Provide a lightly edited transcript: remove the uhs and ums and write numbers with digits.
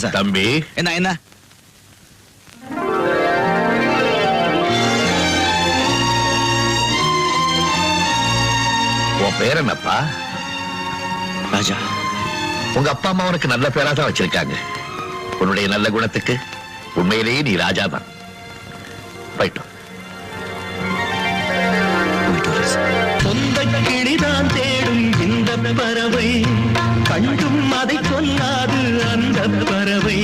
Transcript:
தம்பி என்ன உன் பேர் என்னப்பா? ராஜா. உங்க அப்பா அம்மா உனக்கு நல்ல பேரா தான் வச்சிருக்காங்க. உன்னுடைய நல்ல குணத்துக்கு உண்மையிலேயே நீ ராஜா தான். போயிட்டோம். சொந்த கிளிதான் தேடும் இந்த பறவை, கண்டும் அதை சொல்லாது அந்த பறவை.